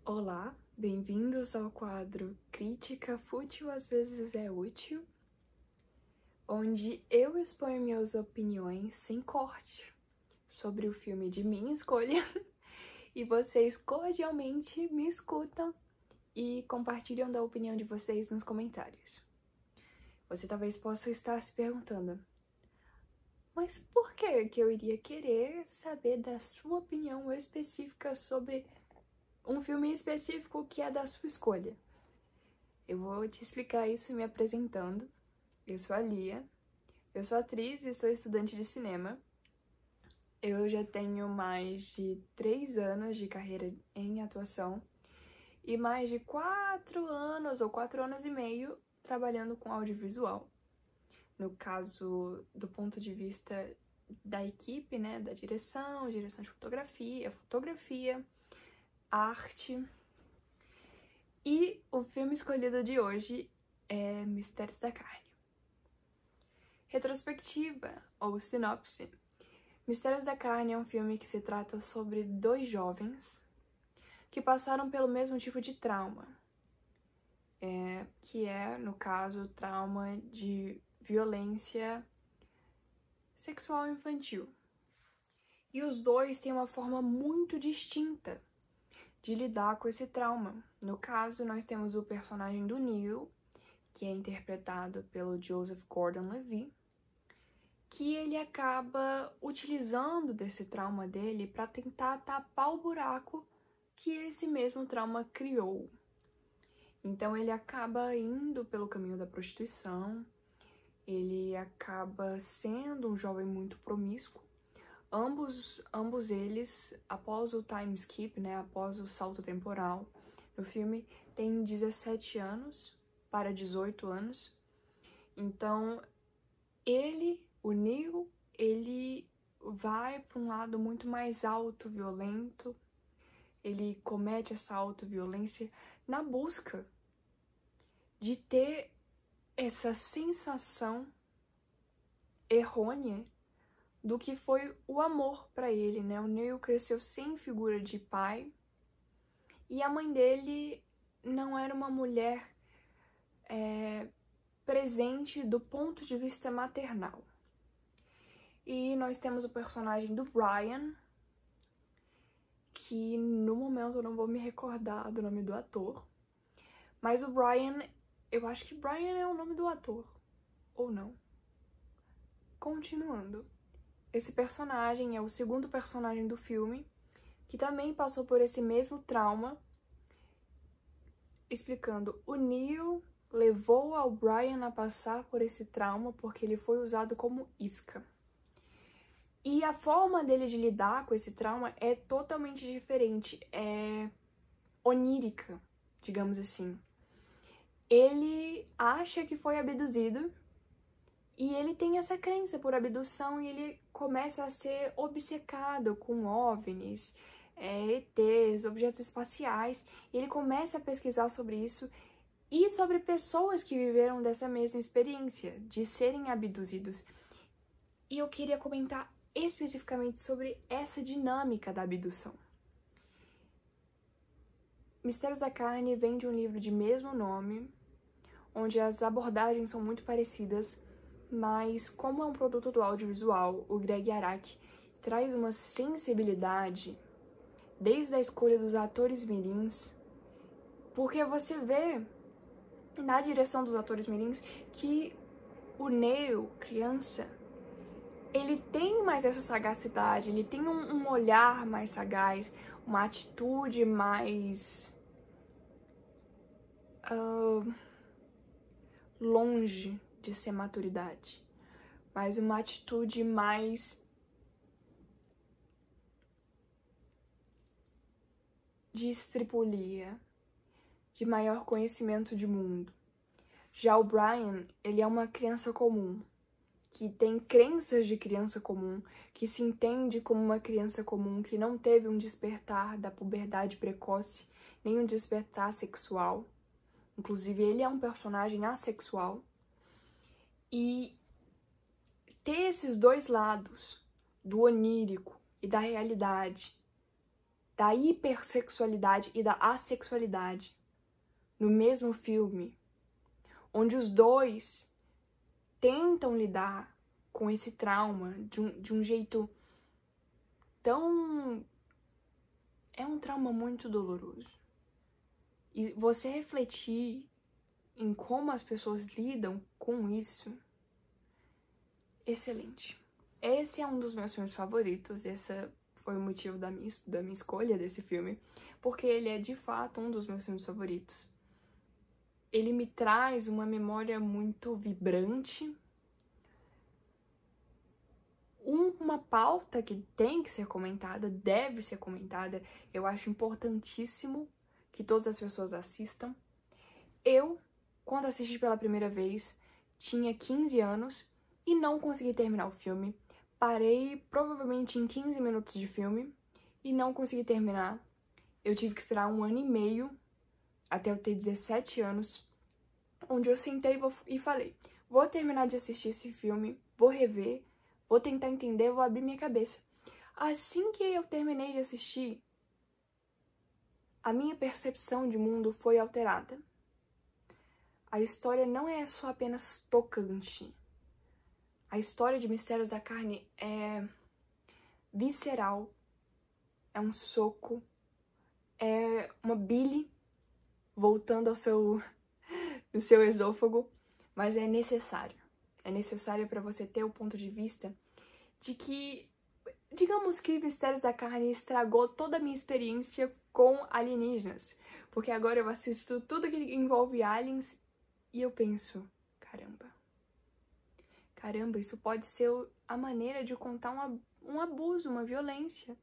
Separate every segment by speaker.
Speaker 1: Olá, bem-vindos ao quadro Crítica Fútil às vezes é útil, onde eu exponho minhas opiniões sem corte sobre o filme de minha escolha e vocês cordialmente me escutam e compartilham da opinião de vocês nos comentários. Você talvez possa estar se perguntando, mas por que eu iria querer saber da sua opinião específica sobre um filme específico que é da sua escolha? Eu vou te explicar isso me apresentando. Eu sou a Lia, eu sou atriz e sou estudante de cinema. Eu já tenho mais de 3 anos de carreira em atuação e mais de 4 anos ou 4 anos e meio trabalhando com audiovisual. No caso, do ponto de vista da equipe, né, da direção de fotografia, arte. E o filme escolhido de hoje é Mistérios da Carne. Retrospectiva, ou sinopse. Mistérios da Carne é um filme que se trata sobre 2 jovens que passaram pelo mesmo tipo de trauma, que é, no caso, trauma de violência sexual infantil. E os 2 têm uma forma muito distinta de lidar com esse trauma. No caso, nós temos o personagem do Neil, que é interpretado pelo Joseph Gordon-Levitt, que ele acaba utilizando desse trauma dele para tentar tapar o buraco que esse mesmo trauma criou. Então ele acaba indo pelo caminho da prostituição, ele acaba sendo um jovem muito promíscuo. Ambos eles, após o time skip, né, após o salto temporal no filme, têm 17 anos para 18 anos. Então, o Neil, ele vai para um lado muito mais autoviolento, ele comete essa autoviolência na busca de ter essa sensação errônea do que foi o amor para ele, né? O Neil cresceu sem figura de pai e a mãe dele não era uma mulher presente do ponto de vista maternal. E nós temos o personagem do Brian, que no momento eu não vou me recordar do nome do ator, mas o Brian, eu acho que Brian é o nome do ator, ou não. Continuando. Esse personagem é o segundo personagem do filme, que também passou por esse mesmo trauma, explicando, o Neil levou ao Brian a passar por esse trauma porque ele foi usado como isca. E a forma dele de lidar com esse trauma é totalmente diferente, é onírica, digamos assim. Ele acha que foi abduzido, e ele tem essa crença por abdução e ele começa a ser obcecado com OVNIs, ETs, objetos espaciais. E ele começa a pesquisar sobre isso e sobre pessoas que viveram dessa mesma experiência, de serem abduzidos. E eu queria comentar especificamente sobre essa dinâmica da abdução. Mistérios da Carne vem de um livro de mesmo nome, onde as abordagens são muito parecidas, mas como é um produto do audiovisual, o Greg Araki traz uma sensibilidade desde a escolha dos atores mirins, porque você vê na direção dos atores mirins que o Neil, criança, ele tem mais essa sagacidade, ele tem um olhar mais sagaz, uma atitude mais longe de ser maturidade, mas uma atitude mais de estripulia, de maior conhecimento de mundo. Já o Brian, ele é uma criança comum, que tem crenças de criança comum, que se entende como uma criança comum, que não teve um despertar da puberdade precoce, nem um despertar sexual. Inclusive, ele é um personagem assexual. E ter esses 2 lados, do onírico e da realidade, da hipersexualidade e da assexualidade no mesmo filme, onde os dois tentam lidar com esse trauma de um jeito tão... É um trauma muito doloroso. E você refletir em como as pessoas lidam com isso, excelente. Esse é um dos meus filmes favoritos, esse foi o motivo da minha escolha desse filme, porque ele é de fato um dos meus filmes favoritos. Ele me traz uma memória muito vibrante, uma pauta que tem que ser comentada, deve ser comentada. Eu acho importantíssimo que todas as pessoas assistam. Eu, quando assisti pela primeira vez, tinha 15 anos e não consegui terminar o filme. Parei provavelmente em 15 minutos de filme e não consegui terminar. Eu tive que esperar 1 ano e meio até eu ter 17 anos, onde eu sentei e falei, vou terminar de assistir esse filme, vou rever, vou tentar entender, vou abrir minha cabeça. Assim que eu terminei de assistir, a minha percepção de mundo foi alterada. A história não é só apenas tocante. A história de Mistérios da Carne é visceral, é um soco, é uma bile voltando ao seu esôfago, mas é necessário. É necessário para você ter o ponto de vista de que, digamos que Mistérios da Carne estragou toda a minha experiência com alienígenas, porque agora eu assisto tudo que envolve aliens e eu penso, caramba, isso pode ser a maneira de contar um abuso, uma violência.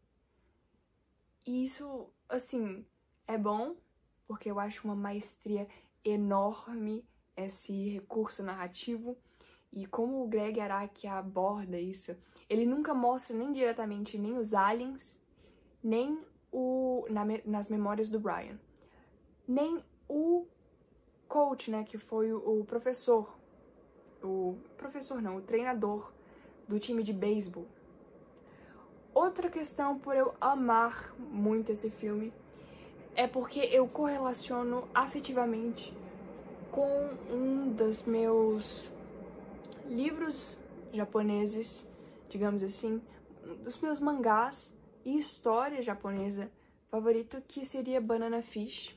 Speaker 1: E isso, assim, é bom, porque eu acho uma maestria enorme esse recurso narrativo. E como o Greg Araki aborda isso, ele nunca mostra nem diretamente nem os aliens, nem nas memórias do Brian, nem o coach, né, que foi o professor. O treinador do time de beisebol. Outra questão por eu amar muito esse filme é porque eu correlaciono afetivamente com um dos meus livros japoneses, digamos assim, dos meus mangás e história japonesa favorito, que seria Banana Fish.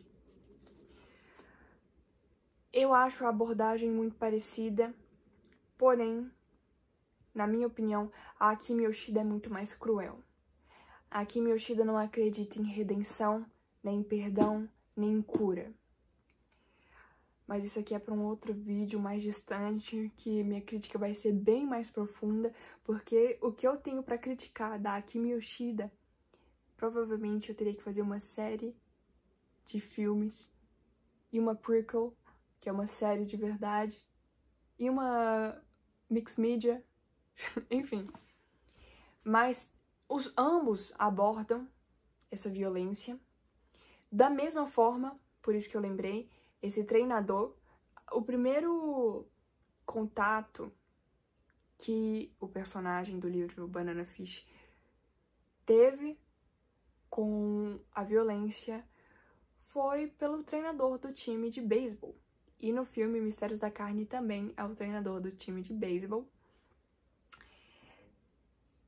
Speaker 1: Eu acho a abordagem muito parecida, porém, na minha opinião, a Akimi Yoshida é muito mais cruel. A Akimi Yoshida não acredita em redenção, nem em perdão, nem em cura. Mas isso aqui é para um outro vídeo mais distante, que minha crítica vai ser bem mais profunda, porque o que eu tenho para criticar da Akimi Yoshida, provavelmente eu teria que fazer uma série de filmes, e uma prequel, que é uma série de verdade, e uma mixed media, enfim. Mas ambos abordam essa violência da mesma forma, por isso que eu lembrei, esse treinador, o primeiro contato que o personagem do livro Banana Fish teve com a violência foi pelo treinador do time de beisebol. E no filme Mistérios da Carne também é o treinador do time de beisebol.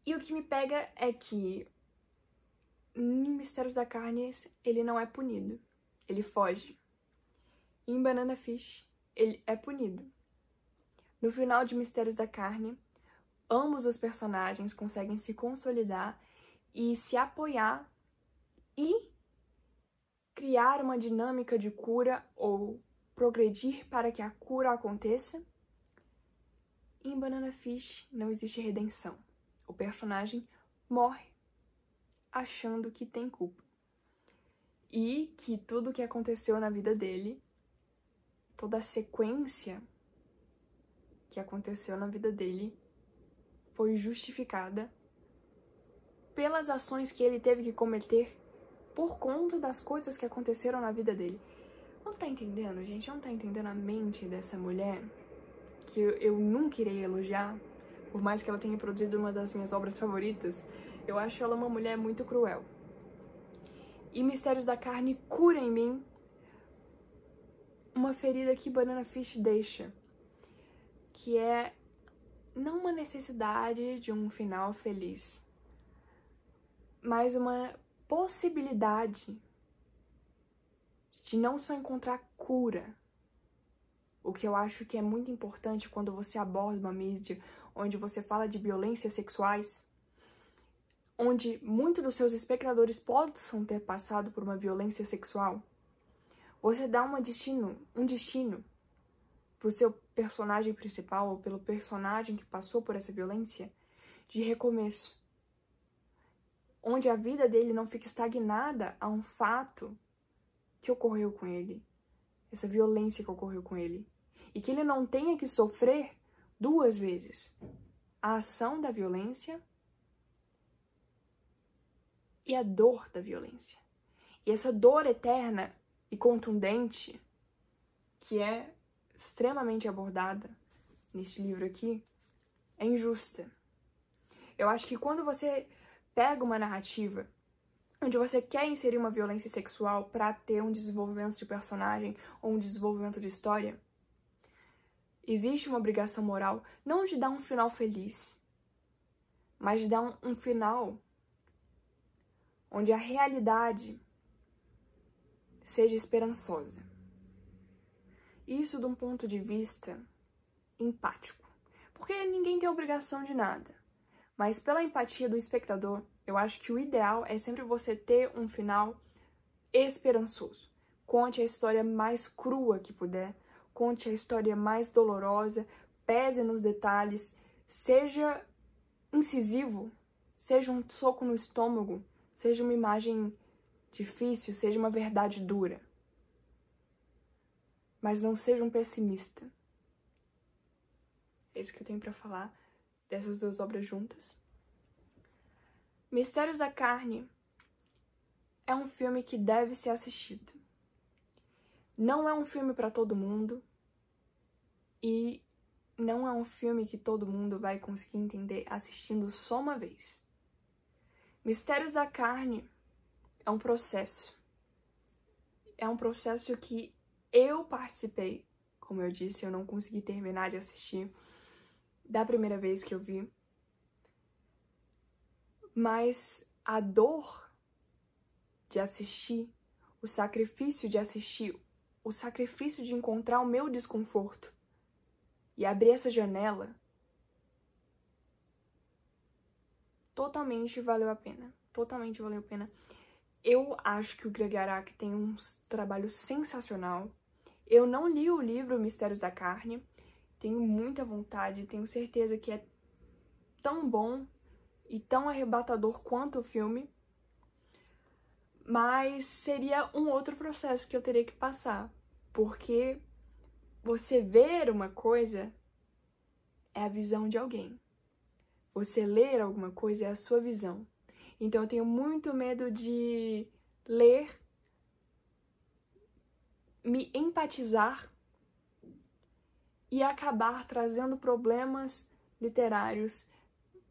Speaker 1: E o que me pega é que em Mistérios da Carne ele não é punido, ele foge. E em Banana Fish ele é punido. No final de Mistérios da Carne, ambos os personagens conseguem se consolidar e se apoiar e criar uma dinâmica de cura ou progredir para que a cura aconteça. E em Banana Fish não existe redenção. O personagem morre achando que tem culpa. E que tudo que aconteceu na vida dele, toda a sequência que aconteceu na vida dele, foi justificada pelas ações que ele teve que cometer por conta das coisas que aconteceram na vida dele. Não tá entendendo, gente? Não tá entendendo a mente dessa mulher, que eu nunca irei elogiar, por mais que ela tenha produzido uma das minhas obras favoritas. Eu acho ela uma mulher muito cruel. E Mistérios da Carne cura em mim uma ferida que Banana Fish deixa, que é não uma necessidade de um final feliz, mas uma possibilidade de não só encontrar cura, o que eu acho que é muito importante quando você aborda uma mídia onde você fala de violências sexuais, onde muitos dos seus espectadores possam ter passado por uma violência sexual. Você dá um destino pro seu personagem principal ou pelo personagem que passou por essa violência de recomeço, onde a vida dele não fica estagnada a um fato que ocorreu com ele, essa violência que ocorreu com ele, e que ele não tenha que sofrer 2 vezes a ação da violência e a dor da violência. E essa dor eterna e contundente, que é extremamente abordada nesse livro aqui, é injusta. Eu acho que quando você pega uma narrativa onde você quer inserir uma violência sexual para ter um desenvolvimento de personagem ou um desenvolvimento de história, existe uma obrigação moral não de dar um final feliz, mas de dar um final onde a realidade seja esperançosa. Isso de um ponto de vista empático. Porque ninguém tem obrigação de nada. Mas pela empatia do espectador, eu acho que o ideal é sempre você ter um final esperançoso. Conte a história mais crua que puder, conte a história mais dolorosa, pese nos detalhes, seja incisivo, seja um soco no estômago, seja uma imagem difícil, seja uma verdade dura. Mas não seja um pessimista. É isso que eu tenho pra falar dessas 2 obras juntas. Mistérios da Carne é um filme que deve ser assistido. Não é um filme pra todo mundo e não é um filme que todo mundo vai conseguir entender assistindo só uma vez. Mistérios da Carne é um processo. É um processo que eu participei. Como eu disse, eu não consegui terminar de assistir da primeira vez que eu vi. Mas a dor de assistir, o sacrifício de assistir, o sacrifício de encontrar o meu desconforto e abrir essa janela, totalmente valeu a pena. Totalmente valeu a pena. Eu acho que o Greg Araki tem um trabalho sensacional. Eu não li o livro Mistérios da Carne, tenho muita vontade, tenho certeza que é tão bom e tão arrebatador quanto o filme, mas seria um outro processo que eu teria que passar, porque você ver uma coisa é a visão de alguém, você ler alguma coisa é a sua visão. Então eu tenho muito medo de ler, me empatizar e acabar trazendo problemas literários,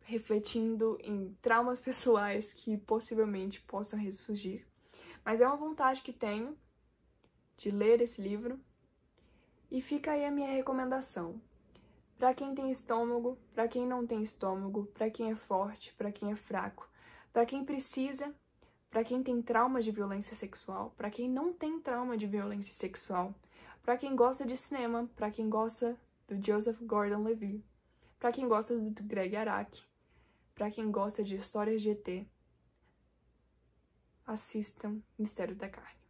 Speaker 1: refletindo em traumas pessoais que possivelmente possam ressurgir. Mas é uma vontade que tenho de ler esse livro. E fica aí a minha recomendação. Para quem tem estômago, para quem não tem estômago, para quem é forte, para quem é fraco, para quem precisa, para quem tem trauma de violência sexual, para quem não tem trauma de violência sexual, para quem gosta de cinema, para quem gosta do Joseph Gordon-Levitt, para quem gosta do Greg Araki, para quem gosta de histórias de ET, assistam Mistérios da Carne.